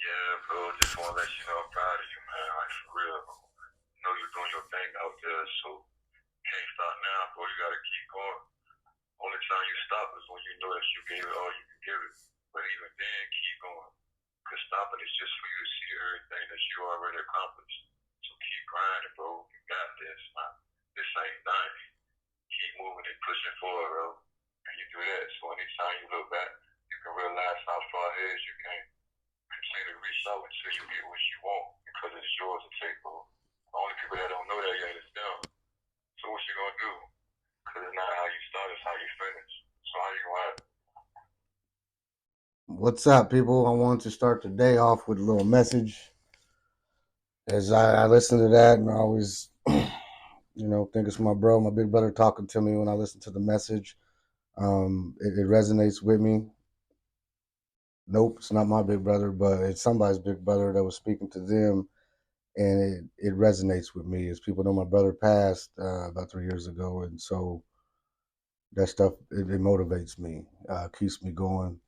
Yeah, bro. Just want to let you know I'm proud of you, man. Like, for real, bro. You know you're doing your thing out there, so can't stop now, bro. You gotta keep going. Only time you stop is when you know that you gave it all you can give it. But even then, keep going. Because stopping is just for you to see everything that you already accomplished. So keep grinding, bro. You got this. Nah, this ain't done. Keep moving and pushing forward, bro. And you do that. So anytime you look back, you can realize how far ahead you came. Continue to reach out until you get what you want because it's yours to take, bro. The only people that don't know that yet is them. So what you gonna do? Because it's not how you start, it's how you finish. So how you gonna act? What's up, people? I want to start the day off with a little message. As I listen to that, and I always, think it's my bro, my big brother talking to me when I listen to the message. It resonates with me. Nope, it's not my big brother, but it's somebody's big brother that was speaking to them, and it resonates with me. As people know, my brother passed about 3 years ago, and so that stuff it motivates me, keeps me going.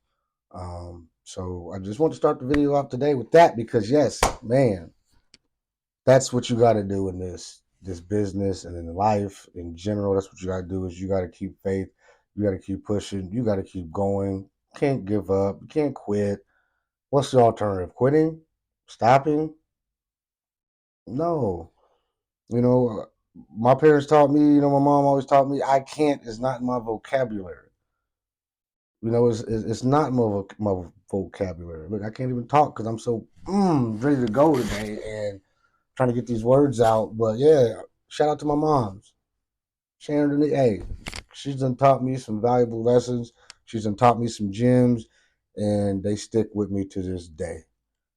So I just want to start the video off today with that because yes, man, that's what you got to do in this business and in life in general. That's what you got to do is you got to keep faith. You got to keep pushing. You got to keep going. Can't give up. You can't quit. What's the alternative? Quitting? Stopping? No. You know, my parents taught me, my mom always taught me, I can't is not in my vocabulary. It's not my vocabulary. Look, I can't even talk because I'm so ready to go today and trying to get these words out. But yeah, shout out to my moms. Sharon, hey, she's done taught me some valuable lessons. She's done taught me some gems, and they stick with me to this day.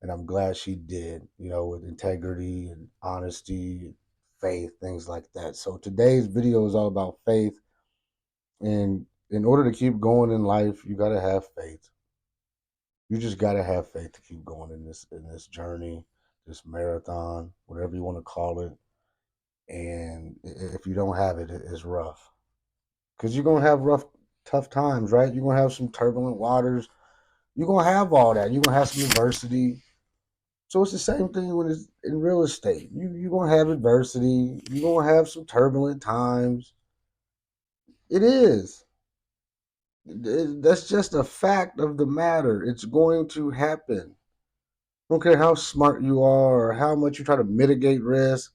And I'm glad she did, with integrity and honesty, faith, things like that. So today's video is all about faith. And in order to keep going in life, you got to have faith. You just got to have faith to keep going in this journey, this marathon, whatever you want to call it. And if you don't have it, it's rough because you're gonna have rough, tough times, right? You're gonna have some turbulent waters. You're gonna have all that. You're gonna have some adversity. So it's the same thing when it's in real estate. You're gonna have adversity. You're gonna have some turbulent times. It is. That's just a fact of the matter. It's going to happen. I don't care how smart you are or how much you try to mitigate risk.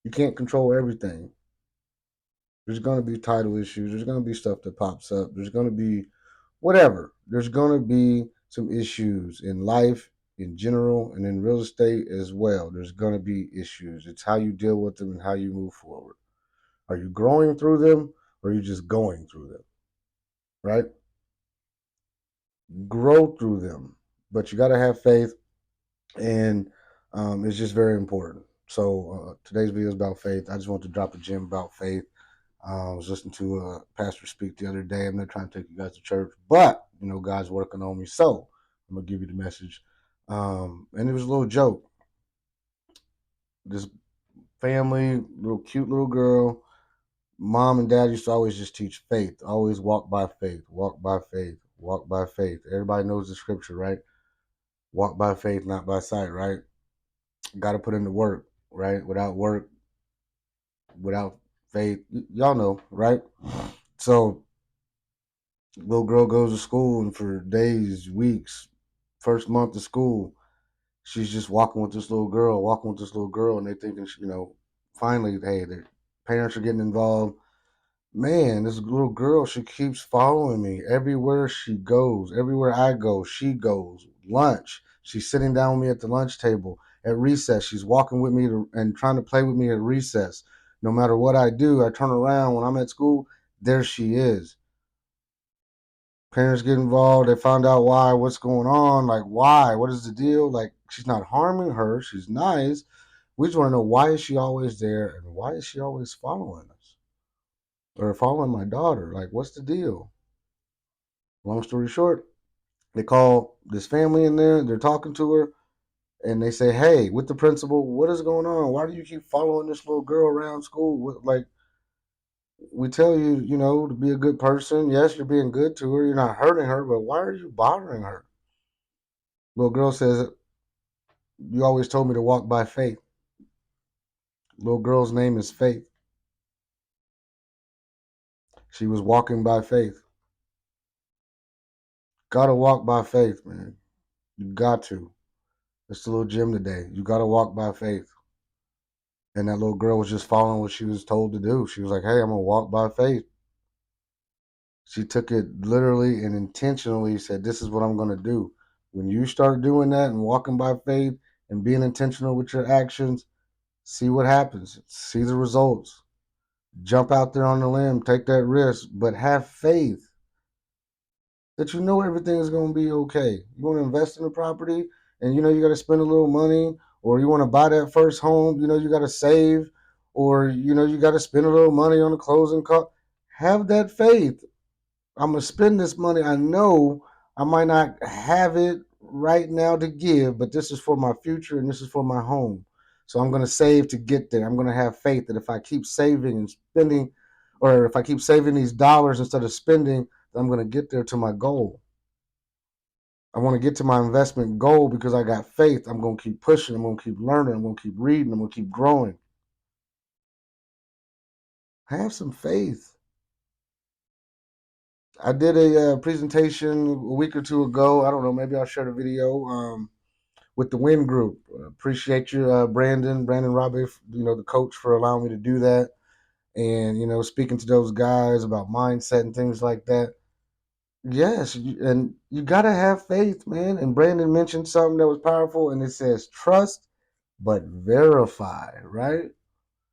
You can't control everything. There's going to be title issues. There's going to be stuff that pops up. There's going to be whatever. There's going to be some issues in life in general and in real estate as well. There's going to be issues. It's how you deal with them and how you move forward. Are you growing through them or are you just going through them? Right? Grow through them. But you got to have faith, and it's just very important. So today's video is about faith. I just want to drop a gem about faith. I was listening to a pastor speak the other day. I'm not trying to take you guys to church, but God's working on me, so I'm gonna give you the message. And it was a little joke. This family, little cute little girl, mom and dad used to always just teach faith. Always walk by faith, walk by faith, walk by faith. Everybody knows the scripture, right? Walk by faith, not by sight, right? Got to put in the work, right? Without work, without faith, y'all know, right? So little girl goes to school, and for days, weeks, first month of school, she's just walking with this little girl, and they thinking, finally, hey, their parents are getting involved. Man, this little girl, she keeps following me everywhere she goes, everywhere I go, she goes. Lunch, she's sitting down with me at the lunch table. At recess, she's walking with me and trying to play with me at recess. No matter what I do, I turn around when I'm at school, there she is. Parents get involved. They find out why, what's going on, like why, what is the deal? Like she's not harming her. She's nice. We just want to know why is she always there and why is she always following us or following my daughter? Like what's the deal? Long story short, they call this family in there. They're talking to her and they say, "Hey, with the principal, what is going on? Why do you keep following this little girl around school? Like we tell you, to be a good person. Yes, you're being good to her. You're not hurting her, but why are you bothering her?" Little girl says, "You always told me to walk by faith." Little girl's name is Faith. She was walking by faith. Gotta walk by faith, man. You got to. It's the little gym today. You gotta walk by faith. And that little girl was just following what she was told to do. She was like, "Hey, I'm gonna walk by faith." She took it literally and intentionally said, "This is what I'm gonna do." When you start doing that and walking by faith and being intentional with your actions, see what happens. See the results. Jump out there on the limb, take that risk, but have faith that you know everything is going to be okay. You want to invest in a property and you know you got to spend a little money, or you want to buy that first home, you know you got to save, or you know you got to spend a little money on the closing cost. Have that faith. I'm going to spend this money. I know I might not have it right now to give, but this is for my future and this is for my home. So I'm going to save to get there. I'm going to have faith that if I keep saving and spending, or if I keep saving these dollars instead of spending, I'm going to get there to my goal. I want to get to my investment goal because I got faith. I'm going to keep pushing. I'm going to keep learning. I'm going to keep reading. I'm going to keep growing. Have some faith. I did a presentation a week or two ago. I don't know. Maybe I'll share the video with the Win Group. Appreciate you, Brandon Robbie, you know, the coach, for allowing me to do that. And, you know, speaking to those guys about mindset and things like that. Yes, and you got to have faith, man. And Brandon mentioned something that was powerful, and it says trust but verify, right?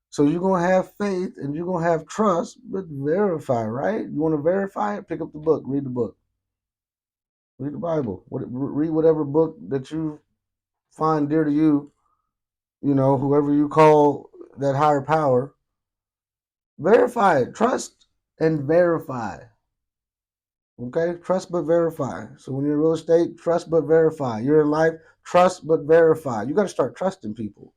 So you're going to have faith and you're going to have trust but verify, right? You want to verify it? Pick up the book, read the book, read the Bible, read whatever book that you find dear to you, you know, whoever you call that higher power. Verify it, trust and verify. Okay, trust but verify. So when you're in real estate, trust but verify. You're in life, trust but verify. You got to start trusting people.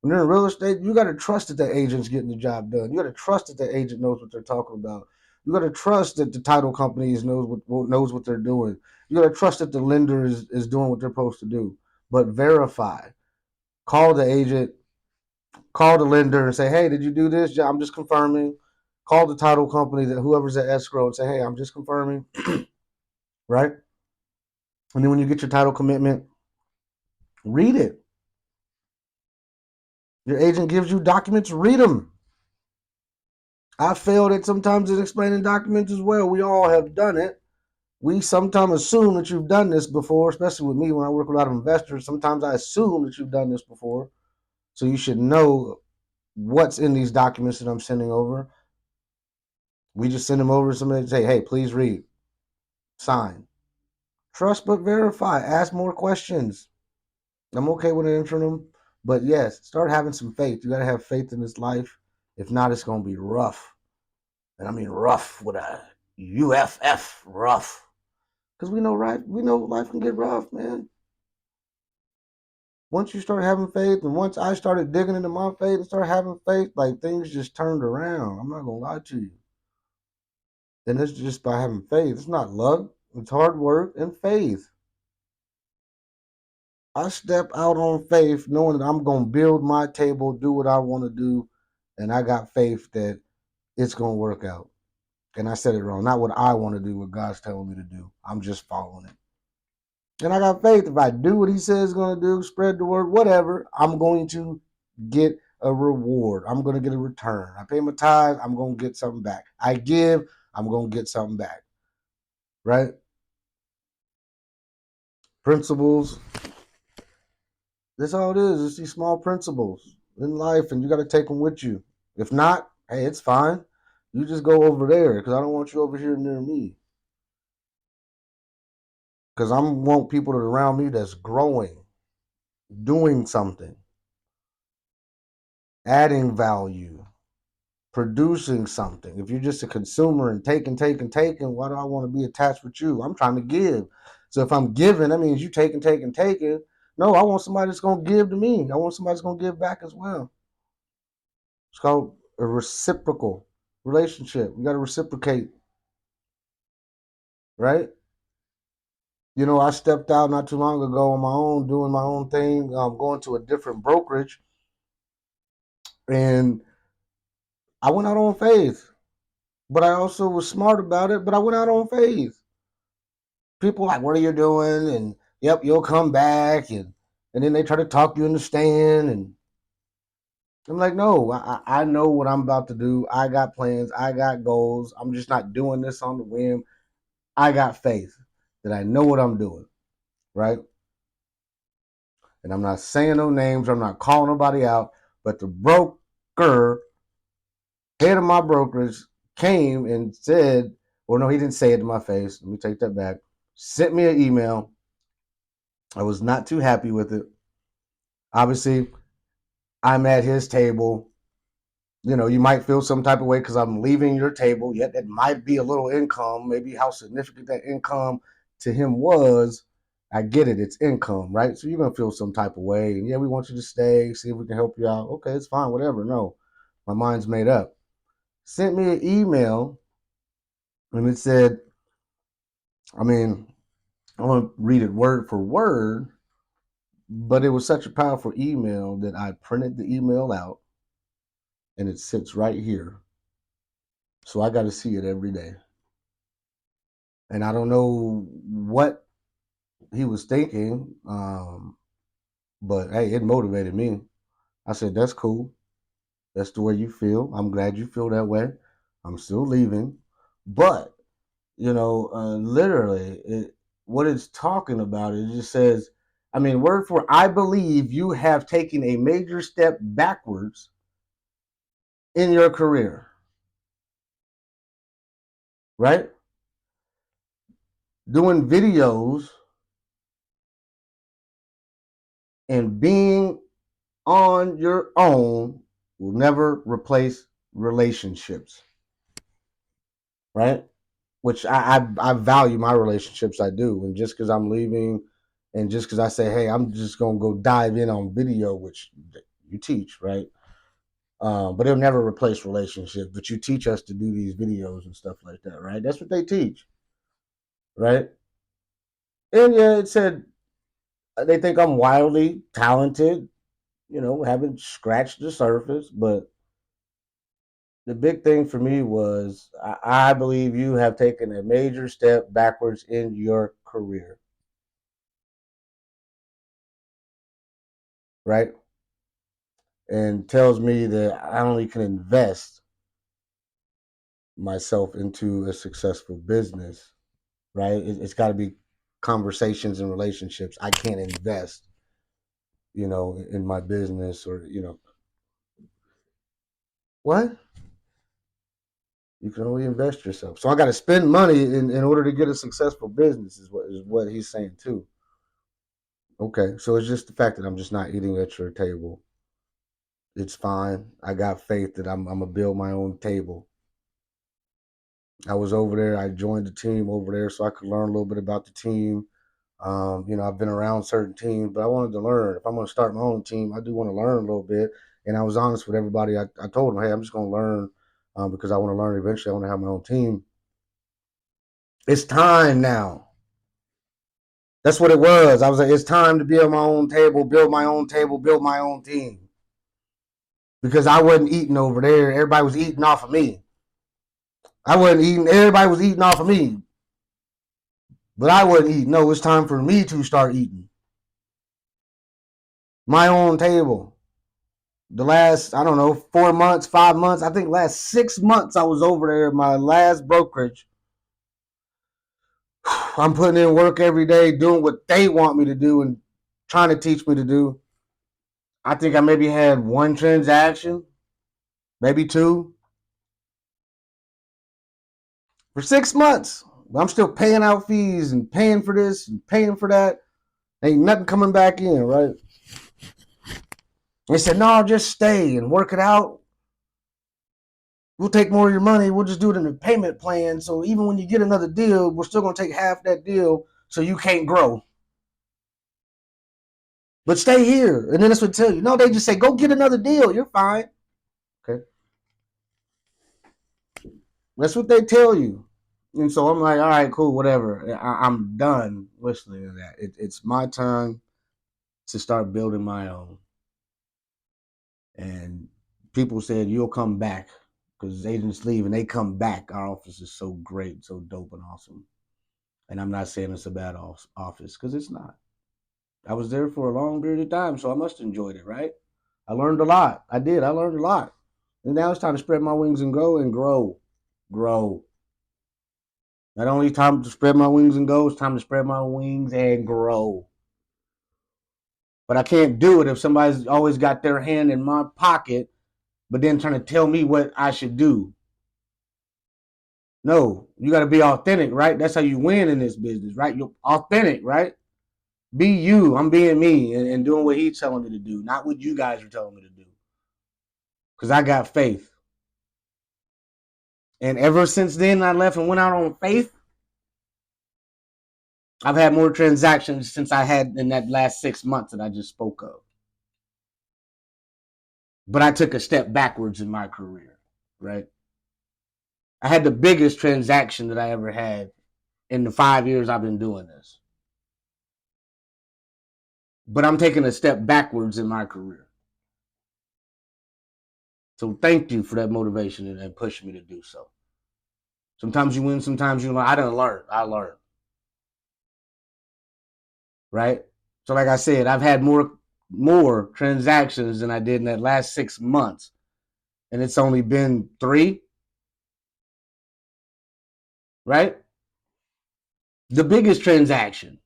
When you're in real estate, you got to trust that the agent's getting the job done. You got to trust that the agent knows what they're talking about. You got to trust that the title companies knows what they're doing. You got to trust that the lender is doing what they're supposed to do. But verify. Call the agent, call the lender, and say, "Hey, did you do this? Yeah, I'm just confirming." Call the title company, that whoever's at escrow, and say, "Hey, I'm just confirming." Right? And then when you get your title commitment, read it. Your agent gives you documents, read them. I failed at sometimes in explaining documents as well. We all have done it. We sometimes assume that you've done this before, especially with me when I work with a lot of investors. Sometimes I assume that you've done this before. So you should know what's in these documents that I'm sending over. We just send them over to somebody and say, "Hey, please read, sign." Trust but verify. Ask more questions. I'm okay with answering them. But yes, start having some faith. You got to have faith in this life. If not, it's going to be rough. And I mean rough with a UFF, rough. Because we know life can get rough, man. Once you start having faith, and once I started digging into my faith and started having faith, like things just turned around. I'm not gonna lie to you. And it's just by having faith. It's not luck. It's hard work and faith. I step out on faith knowing that I'm gonna build my table, do what I want to do, and I got faith that it's gonna work out. And I said it wrong. Not what I want to do, what God's telling me to do. I'm just following it. And I got faith if I do what he says he's going to do, spread the word, whatever, I'm going to get a reward. I'm going to get a return. I pay my tithe, I'm going to get something back. I give, I'm going to get something back. Right? Principles. That's all it is. It's these small principles in life, and you got to take them with you. If not, hey, it's fine. You just go over there because I don't want you over here near me. Because I want people that are around me that's growing, doing something, adding value, producing something. If you're just a consumer and taking, why do I want to be attached with you? I'm trying to give. So if I'm giving, that means you taking. No, I want somebody that's going to give to me. I want somebody that's going to give back as well. It's called a reciprocal relationship. You got to reciprocate, right? You know, I stepped out not too long ago on my own, doing my own thing, going to a different brokerage, and I went out on faith. But I also was smart about it. But I went out on faith. People like, what are you doing? And yep, you'll come back, and then they try to talk you in the stand, and I'm like, no, I know what I'm about to do. I got plans. I got goals. I'm just not doing this on the whim. I got faith that I know what I'm doing, right? And I'm not saying no names. I'm not calling nobody out. But the broker, head of my brokerage, came and said, or no, he didn't say it to my face. Let me take that back. Sent me an email. I was not too happy with it. Obviously, I'm at his table. You know, you might feel some type of way because I'm leaving your table. Yet it might be a little income, maybe how significant that income to him was. I get it, it's income, right? So you're gonna feel some type of way. And yeah, we want you to stay, see if we can help you out. Okay, it's fine, whatever. No, my mind's made up. Sent me an email and it said, I mean, I want to read it word for word, but it was such a powerful email that I printed the email out and it sits right here. So I got to see it every day. And I don't know what he was thinking, but hey, it motivated me. I said, that's cool. That's the way you feel. I'm glad you feel that way. I'm still leaving. But, literally, what it's talking about, it just says, I mean, word for, I believe you have taken a major step backwards in your career, right? Doing videos and being on your own will never replace relationships, right? Which I value my relationships, I do. And just because I'm leaving and just because I say, hey, I'm just going to go dive in on video, which you teach, right? But it'll never replace relationships. But you teach us to do these videos and stuff like that, right? That's what they teach, right? And yeah, it said they think I'm wildly talented, haven't scratched the surface. But the big thing for me was I believe you have taken a major step backwards in your career, right? And tells me that I only can invest myself into a successful business, right? It's got to be conversations and relationships. I can't invest, in my business or, what? You can only invest yourself. So I got to spend money in order to get a successful business is what he's saying too. Okay. So it's just the fact that I'm just not eating at your table. It's fine. I got faith that I'm gonna build my own table. I was over there. I joined the team over there so I could learn a little bit about the team. I've been around certain teams, but I wanted to learn. If I'm going to start my own team, I do want to learn a little bit. And I was honest with everybody. I told them, hey, I'm just going to learn because I want to learn eventually. I want to have my own team. It's time now. That's what it was. I was like, it's time to build my own table, build my own table, build my own team. Because I wasn't eating over there. Everybody was eating off of me. I wasn't eating. Everybody was eating off of me. But I wasn't eating. No, it's time for me to start eating. My own table. The last, I don't know, 4 months, 5 months, I think last 6 months I was over there at my last brokerage. I'm putting in work every day, doing what they want me to do and trying to teach me to do. I think I maybe had one transaction, maybe two, for 6 months. I'm still paying out fees and paying for this and paying for that. Ain't nothing coming back in, right? They said, no, just stay and work it out. We'll take more of your money. We'll just do it in a payment plan. So even when you get another deal, we're still going to take half that deal so you can't grow. But stay here. And then that's what they tell you. No, they just say, go get another deal. You're fine. Okay. That's what they tell you. And so I'm like, all right, cool, whatever. I'm done listening to that. It's my time to start building my own. And people said, you'll come back because agents leave and they come back. Our office is so great, so dope and awesome. And I'm not saying it's a bad office because it's not. I was there for a long period of time, so I must have enjoyed it, right? I learned a lot. I did. I learned a lot. And now it's time to spread my wings and grow and grow. Grow. Not only time to spread my wings and go, it's time to spread my wings and grow. But I can't do it if somebody's always got their hand in my pocket, but then trying to tell me what I should do. No, you got to be authentic, right? That's how you win in this business, right? You're authentic, right? Be you. I'm being me and doing what he's telling me to do, not what you guys are telling me to do. Because I got faith. And ever since then, I left and went out on faith. I've had more transactions since I had in that last 6 months that I just spoke of. But I took a step backwards in my career, right? I had the biggest transaction that I ever had in the 5 years I've been doing this. But I'm taking a step backwards in my career. So thank you for that motivation and pushing me to do so. Sometimes you win, sometimes you learn. I didn't learn. I learned. Right? So like I said, I've had more transactions than I did in that last 6 months. And it's only been 3. Right? The biggest transaction.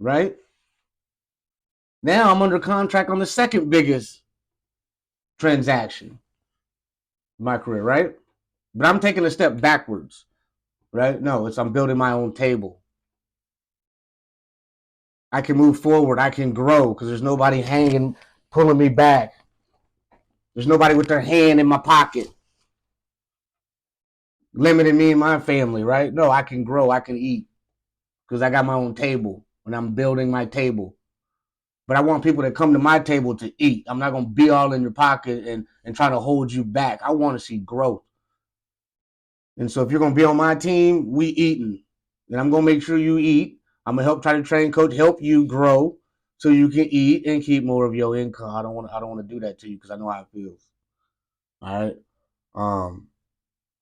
Right? Now I'm under contract on the second biggest transaction in my career, right? But I'm taking a step backwards, right? No, I'm building my own table. I can move forward. I can grow because there's nobody hanging, pulling me back. There's nobody with their hand in my pocket, limiting me and my family, right? No, I can grow. I can eat because I got my own table and I'm building my table. But I want people to come to my table to eat. I'm not going to be all in your pocket and try to hold you back. I want to see growth. And so if you're going to be on my team, we eating. And I'm going to make sure you eat. I'm going to try to train coach, help you grow so you can eat and keep more of your income. I don't want to do that to you because I know how it feels. All right.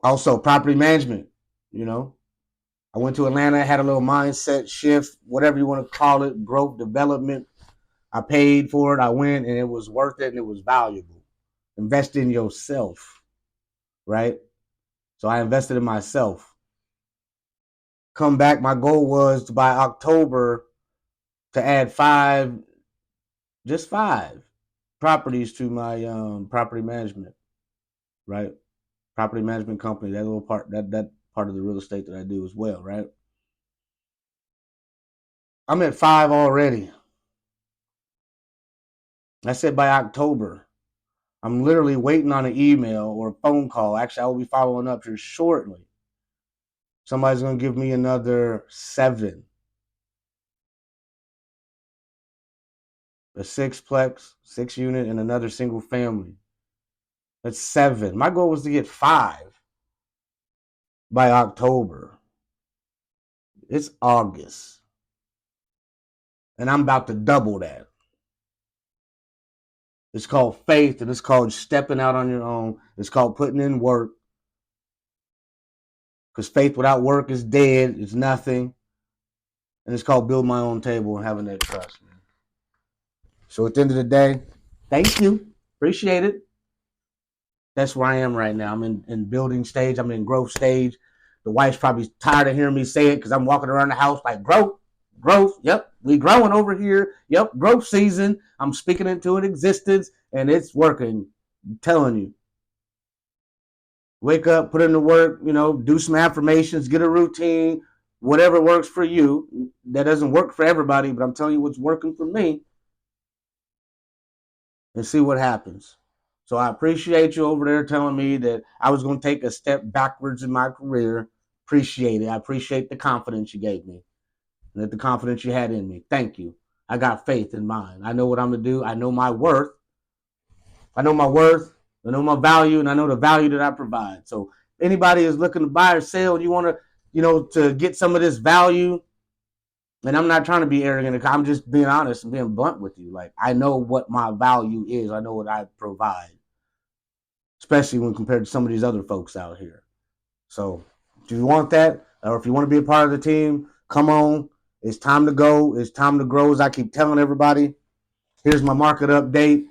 Also property management, you know. I went to Atlanta, had a little mindset shift, whatever you want to call it, growth, development. I paid for it. I went and it was worth it and it was valuable. Invest in yourself, right? So I invested in myself. Come back. My goal was by October to add 5 properties to my property management, right? Property management company, that little part, that part of the real estate that I do as well, right? I'm at 5 already. I said by October. I'm literally waiting on an email or a phone call. Actually, I will be following up here shortly. Somebody's going to give me another 7. A 6-plex, 6-unit, and another single family. That's 7. My goal was to get 5 by October. It's August. And I'm about to double that. It's called faith, and it's called stepping out on your own. It's called putting in work. Because faith without work is dead. It's nothing. And it's called build my own table and having that trust, man. So at the end of the day, thank you. Appreciate it. That's where I am right now. I'm in building stage. I'm in growth stage. The wife's probably tired of hearing me say it because I'm walking around the house like growth, growth. Yep, we growing over here. Yep, growth season. I'm speaking into an existence and it's working. I'm telling you. Wake up, put in the work, do some affirmations, get a routine, whatever works for you. That doesn't work for everybody, but I'm telling you what's working for me and see what happens. So I appreciate you over there telling me that I was going to take a step backwards in my career. Appreciate it. I appreciate the confidence you gave me and the confidence you had in me. Thank you. I got faith in mine. I know what I'm going to do. I know my worth. I know my worth. I know my value, and I know the value that I provide. So anybody is looking to buy or sell, you want to, to get some of this value. And I'm not trying to be arrogant. I'm just being honest and being blunt with you. Like, I know what my value is. I know what I provide, especially when compared to some of these other folks out here. So if you want that, or if you want to be a part of the team, come on. It's time to go. It's time to grow. As I keep telling everybody, here's my market update.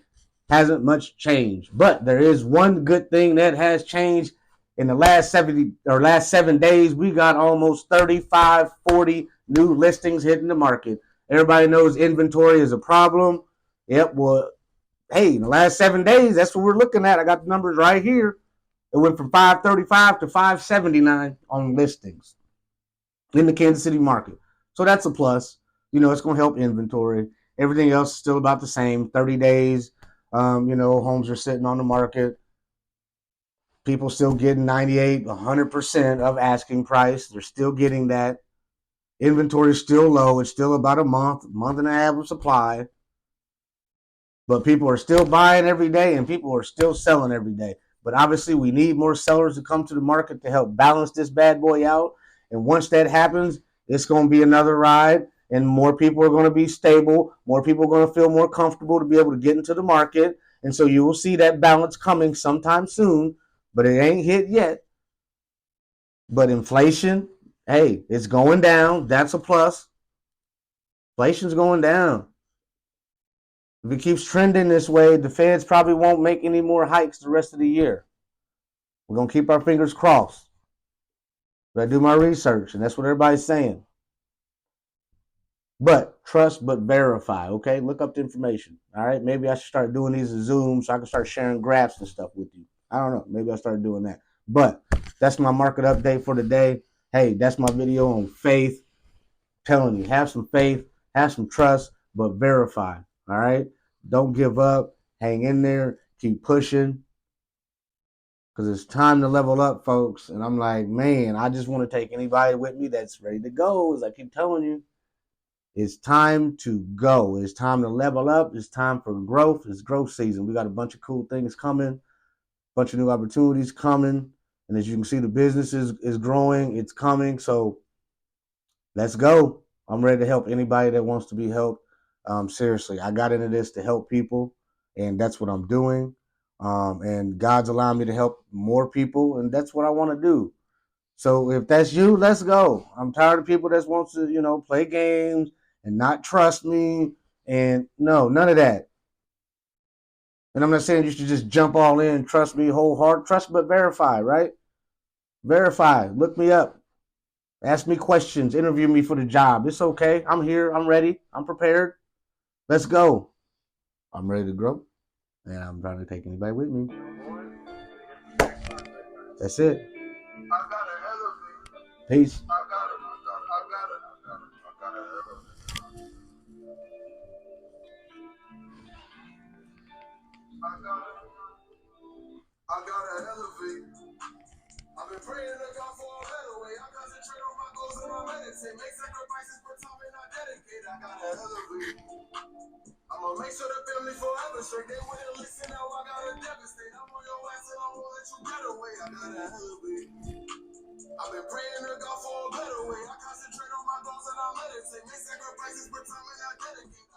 Hasn't much changed, but there is one good thing that has changed. In the last 7 days, we got almost 35, 40 new listings hitting the market. Everybody knows inventory is a problem. Yep. Well, hey, in the last 7 days, that's what we're looking at. I got the numbers right here. It went from 535 to 579 on listings in the Kansas City market. So that's a plus. It's going to help inventory. Everything else is still about the same. 30 days, homes are sitting on the market. People still getting 98, 100% of asking price. They're still getting that. Inventory is still low. It's still about a month and a half of supply. But people are still buying every day and people are still selling every day. But obviously, we need more sellers to come to the market to help balance this bad boy out. And once that happens, it's going to be another ride. And more people are going to be stable. More people are going to feel more comfortable to be able to get into the market. And so you will see that balance coming sometime soon. But it ain't hit yet. But inflation, hey, it's going down. That's a plus. Inflation's going down. If it keeps trending this way, the Feds probably won't make any more hikes the rest of the year. We're going to keep our fingers crossed. But I do my research, and that's what everybody's saying. But trust but verify, okay? Look up the information, all right? Maybe I should start doing these in Zoom so I can start sharing graphs and stuff with you. I don't know. Maybe I'll start doing that. But that's my market update for today. Hey, that's my video on faith. I'm telling you, have some faith, have some trust, but verify, all right? Don't give up. Hang in there. Keep pushing. Because it's time to level up, folks. And I'm like, man, I just want to take anybody with me that's ready to go. As I keep telling you, it's time to go. It's time to level up. It's time for growth. It's growth season. We got a bunch of cool things coming, a bunch of new opportunities coming. And as you can see, the business is growing. It's coming. So let's go. I'm ready to help anybody that wants to be helped. Seriously, I got into this to help people, and that's what I'm doing. And God's allowing me to help more people, and that's what I want to do. So if that's you, let's go. I'm tired of people that wants to, play games and not trust me. And no, none of that. And I'm not saying you should just jump all in, trust me wholehearted. Trust but verify, right? Verify. Look me up. Ask me questions. Interview me for the job. It's okay. I'm here. I'm ready. I'm prepared. Let's go. I'm ready to grow. And I'm trying to take anybody with me. That's it. Peace. I gotta elevate. I've been praying to God for a better way. I concentrate on my goals and I meditate. Make sacrifices, but time and I dedicate. I gotta elevate. I'ma make sure the family forever straight. They wouldn't listen, now I gotta devastate. I'm on your ass and I won't let you get away. I gotta elevate. I've been praying to God for a better way. I concentrate on my goals and I meditate. Make sacrifices, but time and I dedicate.